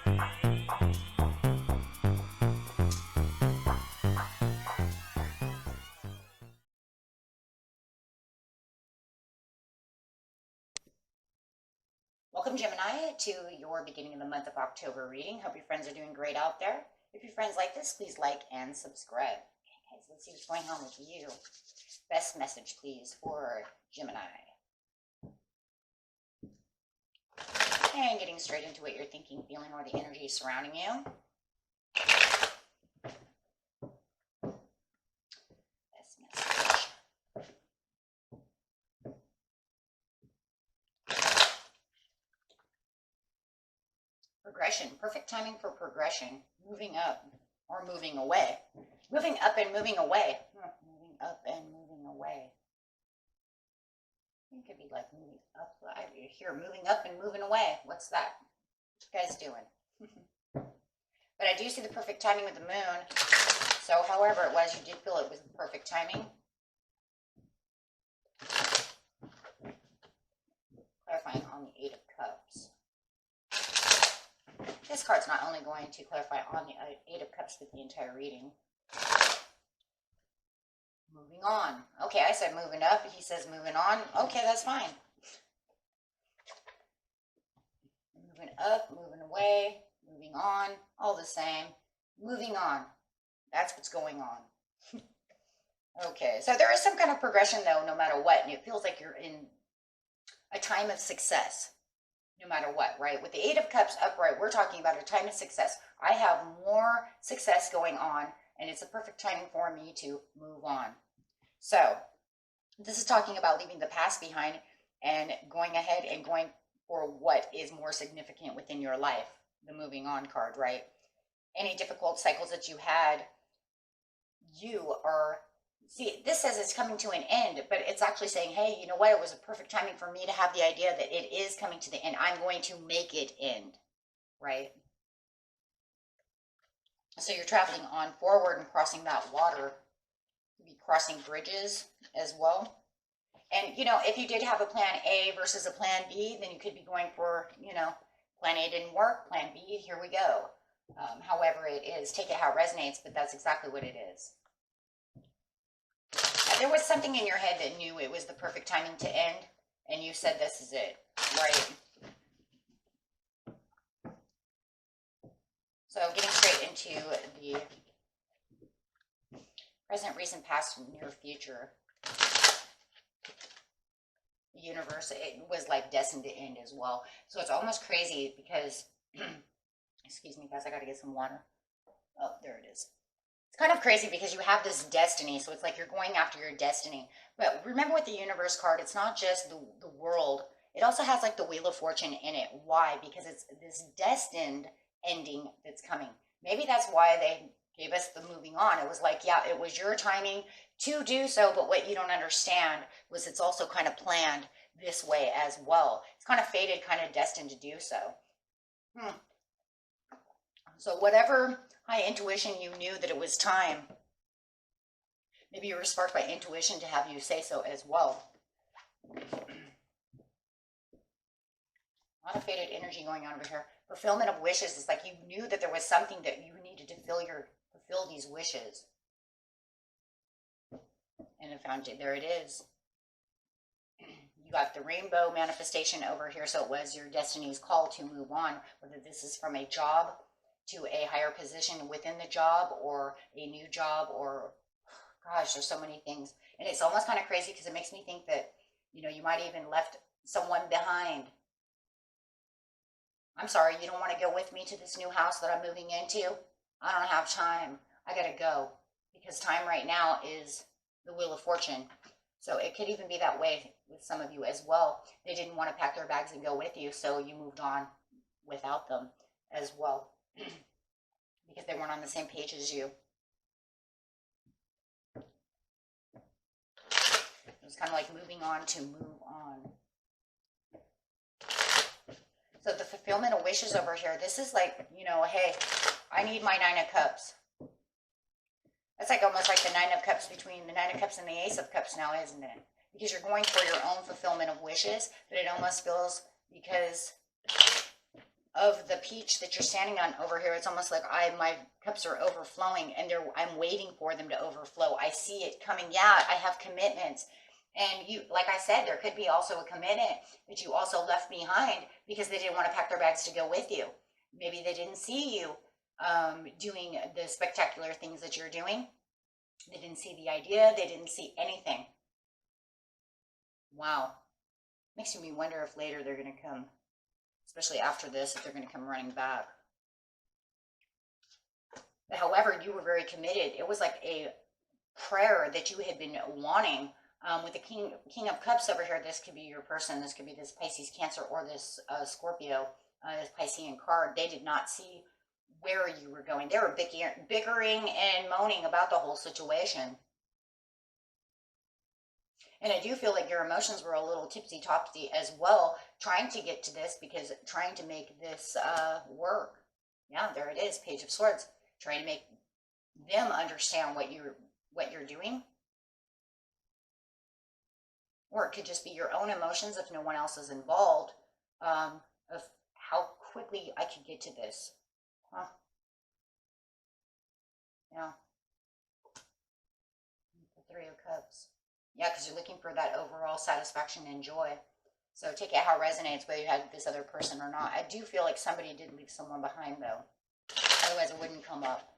Welcome, Gemini, to your beginning of the month of October reading. Hope your friends are doing great out there. If your friends like this, please like and subscribe. Okay, guys, let's see what's going on with you. Best message, please, for Gemini. And getting straight into what you're thinking, feeling, or the energy surrounding you. Best message. Progression. Perfect timing for progression. Moving up or moving away. Moving up and moving away. Moving up and moving away. It could be like moving up. I hear moving up and moving away. What's that? What you guys doing? But I do see the perfect timing with the moon. So however it was, you did feel it was the perfect timing. Clarifying on the Eight of Cups. This card's not only going to clarify on the Eight of Cups, but the entire reading. Moving on. Okay, I said moving up. He says moving on. Okay, that's fine. Moving up, moving away, moving on. All the same. Moving on. That's what's going on. Okay, so there is some kind of progression, though, no matter what. And it feels like you're in a time of success. No matter what, right? With the Eight of Cups upright, we're talking about a time of success. I have more success going on, and it's a perfect timing for me to move on. So, this is talking about leaving the past behind and going ahead and going for what is more significant within your life. The moving on card, right? Any difficult cycles that you had, you are... See, this says it's coming to an end, but it's actually saying, hey, you know what? It was a perfect timing for me to have the idea that it is coming to the end. I'm going to make it end, right? So you're traveling on forward and crossing that water. You'll be crossing bridges as well. And, you know, if you did have a plan A versus a plan B, then you could be going for, you know, plan A didn't work, plan B, here we go. However it is, take it how it resonates, but that's exactly what it is. There was something in your head that knew it was the perfect timing to end, and you said this is it, right? So getting straight into the present, recent, past, and near future. The universe, it was like destined to end as well. So it's almost crazy because, excuse me guys, I gotta get some water. Oh, there it is. It's kind of crazy because you have this destiny, so it's like you're going after your destiny. But remember with the universe card, it's not just the world. It also has like the Wheel of Fortune in it. Why? Because it's this destined ending that's coming. Maybe that's why they gave us the moving on. It was like, yeah, it was your timing to do so, but what you don't understand was it's also kind of planned this way as well. It's kind of fated, kind of destined to do so. So whatever high intuition you knew that it was time, maybe you were sparked by intuition to have you say so as well. A lot of fated energy going on over here. Fulfillment of wishes is like you knew that there was something that you needed to fulfill these wishes. And I found it. There it is. You got the rainbow manifestation over here. So it was your destiny's call to move on, whether this is from a job to a higher position within the job or a new job or, gosh, there's so many things. And it's almost kind of crazy because it makes me think that, you know, you might even left someone behind. I'm sorry, you don't want to go with me to this new house that I'm moving into? I don't have time. I got to go because time right now is the Wheel of Fortune. So it could even be that way with some of you as well. They didn't want to pack their bags and go with you, so you moved on without them as well. Because they weren't on the same page as you. It was kind of like moving on to move on. So the fulfillment of wishes over here, this is like, you know, hey, I need my Nine of Cups. That's like almost like the Nine of Cups between the Nine of Cups and the Ace of Cups now, isn't it? Because you're going for your own fulfillment of wishes, but it almost feels because of the peach that you're standing on over here, it's almost like my cups are overflowing, and I'm waiting for them to overflow. I see it coming. Yeah, I have commitments. And you, like I said, there could be also a commitment that you also left behind because they didn't want to pack their bags to go with you. Maybe they didn't see you doing the spectacular things that you're doing. They didn't see the idea. They didn't see anything. Wow. Makes me wonder if later they're going to come, especially after this, if they're going to come running back. However, you were very committed. It was like a prayer that you had been wanting. With the King of Cups over here, this could be your person. This could be this Pisces, Cancer, or this Scorpio, this Piscean card. They did not see where you were going. They were bickering and moaning about the whole situation. And I do feel like your emotions were a little tipsy-topsy as well, trying to get to this, because trying to make this work. Yeah, there it is, Page of Swords. Trying to make them understand what you're doing. Or it could just be your own emotions if no one else is involved, of how quickly I could get to this. Huh. Yeah. The Three of Cups. Yeah, because you're looking for that overall satisfaction and joy. So take it how it resonates, whether you had this other person or not. I do feel like somebody did leave someone behind, though. Otherwise, it wouldn't come up.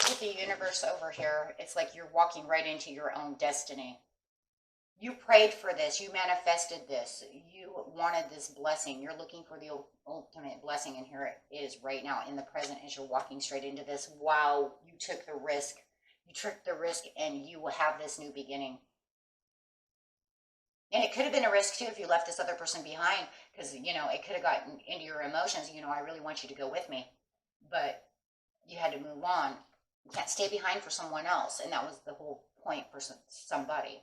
With the universe over here, it's like you're walking right into your own destiny. You prayed for this. You manifested this. You wanted this blessing. You're looking for the ultimate blessing, and here it is right now in the present as you're walking straight into this. Wow, you took the risk. You took the risk, and you will have this new beginning. And it could have been a risk, too, if you left this other person behind, because, you know, it could have gotten into your emotions. You know, I really want you to go with me. But you had to move on. You can't stay behind for someone else, and that was the whole point for somebody.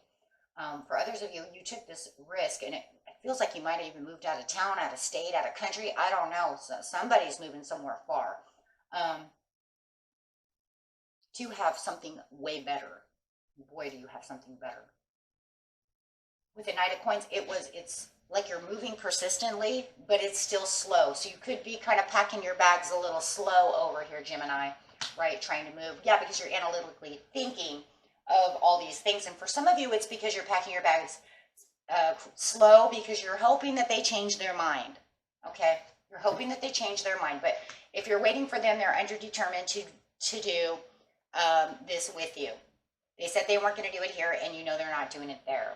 For others of you, you took this risk, and it feels like you might have even moved out of town, out of state, out of country. I don't know. So somebody's moving somewhere far to have something way better. Boy, do you have something better. With the Knight of Coins, it's like you're moving persistently, but it's still slow. So you could be kind of packing your bags a little slow over here, Gemini, right? Trying to move. Yeah, because you're analytically thinking of all these things. And for some of you, it's because you're packing your bags slow, because you're hoping that they change their mind. Okay? You're hoping that they change their mind. But if you're waiting for them, they're underdetermined to do this with you. They said they weren't going to do it here, and you know they're not doing it there.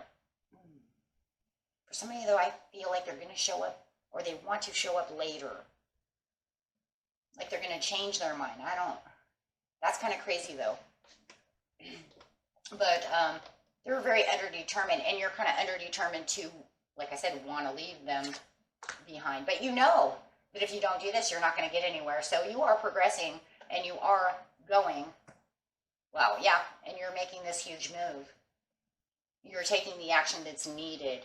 For some of you, though, I feel like they're going to show up, or they want to show up later. Like they're going to change their mind. That's kind of crazy, though. But they're very underdetermined, and you're kind of underdetermined to, like I said, want to leave them behind. But you know that if you don't do this, you're not going to get anywhere. So you are progressing, and you are going, wow, yeah, and you're making this huge move. You're taking the action that's needed.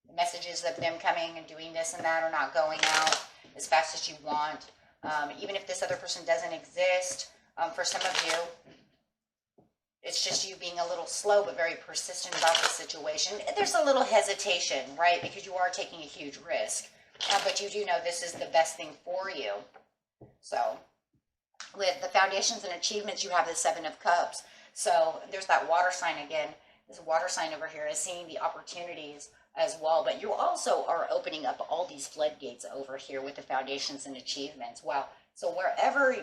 The messages of them coming and doing this and that are not going out as fast as you want. Even if this other person doesn't exist, for some of you, it's just you being a little slow but very persistent about the situation. There's a little hesitation, right? Because you are taking a huge risk. But you do know this is the best thing for you. So with the foundations and achievements, you have the Seven of Cups. So there's that water sign again. This water sign over here is seeing the opportunities as well. But you also are opening up all these floodgates over here with the foundations and achievements. Wow. So wherever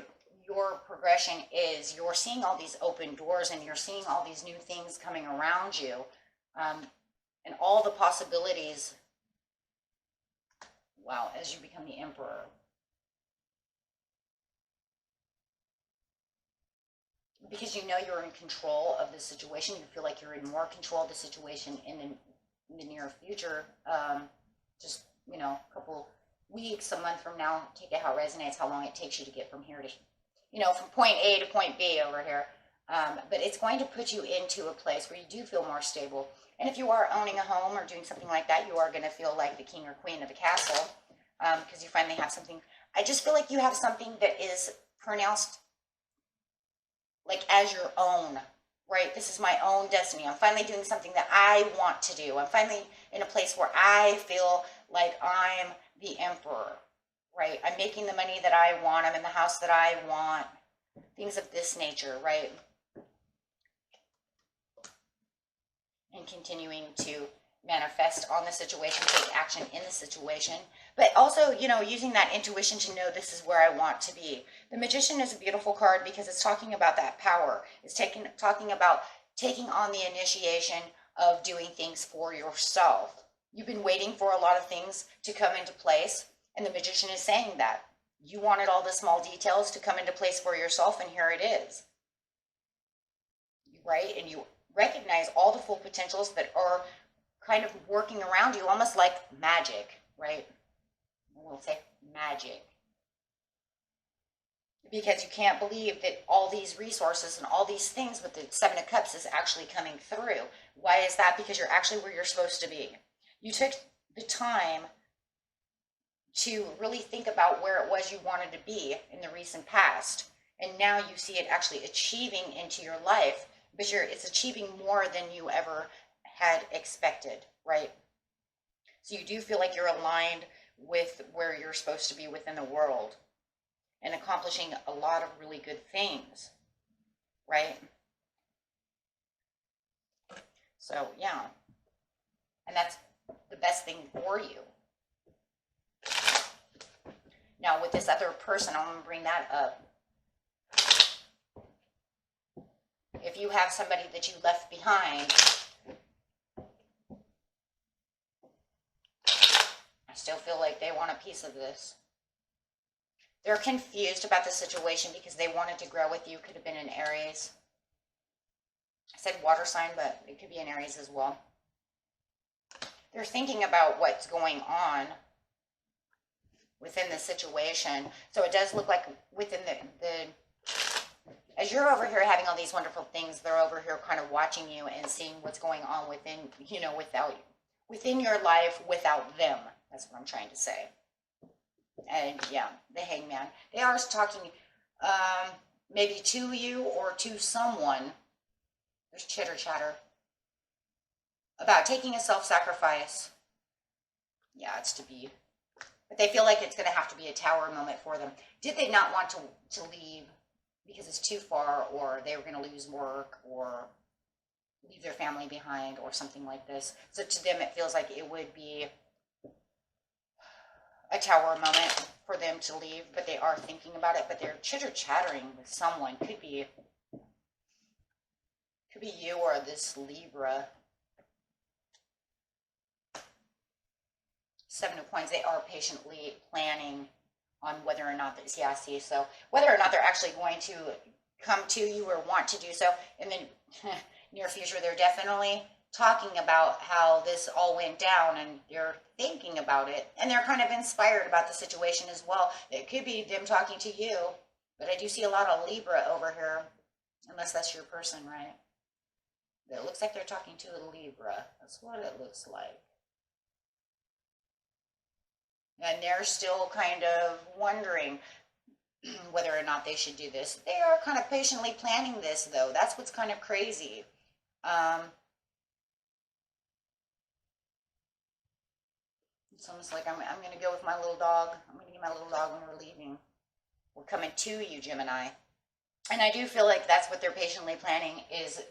your progression is, you're seeing all these open doors, and you're seeing all these new things coming around you, and all the possibilities. Wow, as you become the Emperor. Because you know you're in control of the situation. You feel like you're in more control of the situation in the near future. Just, you know, a couple weeks, a month from now, take it how it resonates, how long it takes you to get from here to, you know, from point A to point B over here. But it's going to put you into a place where you do feel more stable. And if you are owning a home or doing something like that, you are going to feel like the king or queen of the castle, because you finally have something. I just feel like you have something that is pronounced like as your own, right? This is my own destiny. I'm finally doing something that I want to do. I'm finally in a place where I feel like I'm the emperor, right? I'm making the money that I want. I'm in the house that I want. Things of this nature, right? And continuing to manifest on the situation, take action in the situation, but also, you know, using that intuition to know this is where I want to be. The Magician is a beautiful card because it's talking about that power. It's talking about taking on the initiation of doing things for yourself. You've been waiting for a lot of things to come into place, and the Magician is saying that. You wanted all the small details to come into place for yourself, and here it is. Right? And you recognize all the full potentials that are kind of working around you, almost like magic, right? We'll say magic. Because you can't believe that all these resources and all these things with the Seven of Cups is actually coming through. Why is that? Because you're actually where you're supposed to be. You took the time to really think about where it was you wanted to be in the recent past. And now you see it actually achieving into your life, but it's achieving more than you ever had expected, right? So you do feel like you're aligned with where you're supposed to be within the world and accomplishing a lot of really good things, right? So yeah, and that's the best thing for you. Now with this other person, I'm going to bring that up. If you have somebody that you left behind, I still feel like they want a piece of this. They're confused about the situation because they wanted to grow with you. Could have been an Aries. I said water sign, but it could be an Aries as well. They're thinking about what's going on within the situation. So it does look like within as you're over here having all these wonderful things, they're over here kind of watching you and seeing what's going on within, you know, within your life without them. That's what I'm trying to say. And yeah, the Hangman. They are talking maybe to you or to someone. There's chitter chatter about taking a self-sacrifice. Yeah, it's to be. But they feel like it's going to have to be a tower moment for them. Did they not want to leave because it's too far, or they were going to lose work, or leave their family behind, or something like this? So to them, it feels like it would be a tower moment for them to leave, but they are thinking about it. But they're chitter-chattering with someone. Could be you or this Libra. Seven of Coins. They are patiently planning on whether or not this, yeah, see, so whether or not they're actually going to come to you or want to do so in the near future. They're definitely talking about how this all went down, and they're thinking about it, and they're kind of inspired about the situation as well. It could be them talking to you, but I do see a lot of Libra over here, unless that's your person, right? It looks like they're talking to a Libra. That's what it looks like. And they're still kind of wondering whether or not they should do this. They are kind of patiently planning this, though. That's what's kind of crazy. It's almost like I'm going to go with my little dog. I'm going to get my little dog when we're leaving. We're coming to you, Gemini. And I do feel like that's what they're patiently planning, is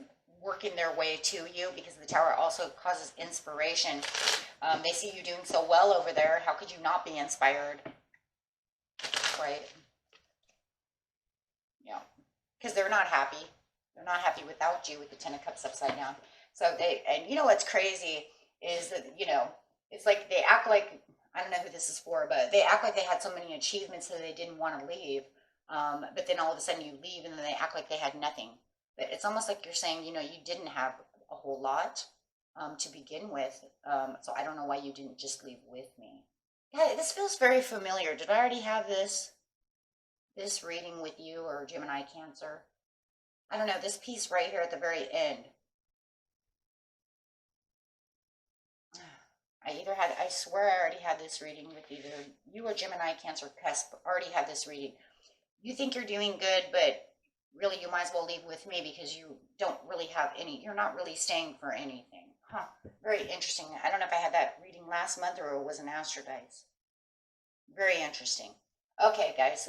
working their way to you, because the Tower also causes inspiration. They see you doing so well over there. How could you not be inspired? Right? Yeah. Because they're not happy. They're not happy without you with the Ten of Cups upside down. So and you know what's crazy is that, you know, it's like they act like, I don't know who this is for, but they act like they had so many achievements that they didn't want to leave. But then all of a sudden you leave and then they act like they had nothing. But it's almost like you're saying, you know, you didn't have a whole lot to begin with. So I don't know why you didn't just leave with me. Yeah, this feels very familiar. Did I already have this reading with you, or Gemini, Cancer? I don't know, this piece right here at the very end. I swear I already had this reading with either you or Gemini, Cancer, Cusp already had this reading. You think you're doing good, but really you might as well leave with me because you don't really have any, you're not really staying for anything. Huh. Very interesting. I don't know if I had that reading last month or it was an astro dice. Very interesting. Okay, guys.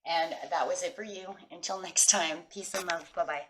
And that was it for you. Until next time, peace and love. Bye-bye.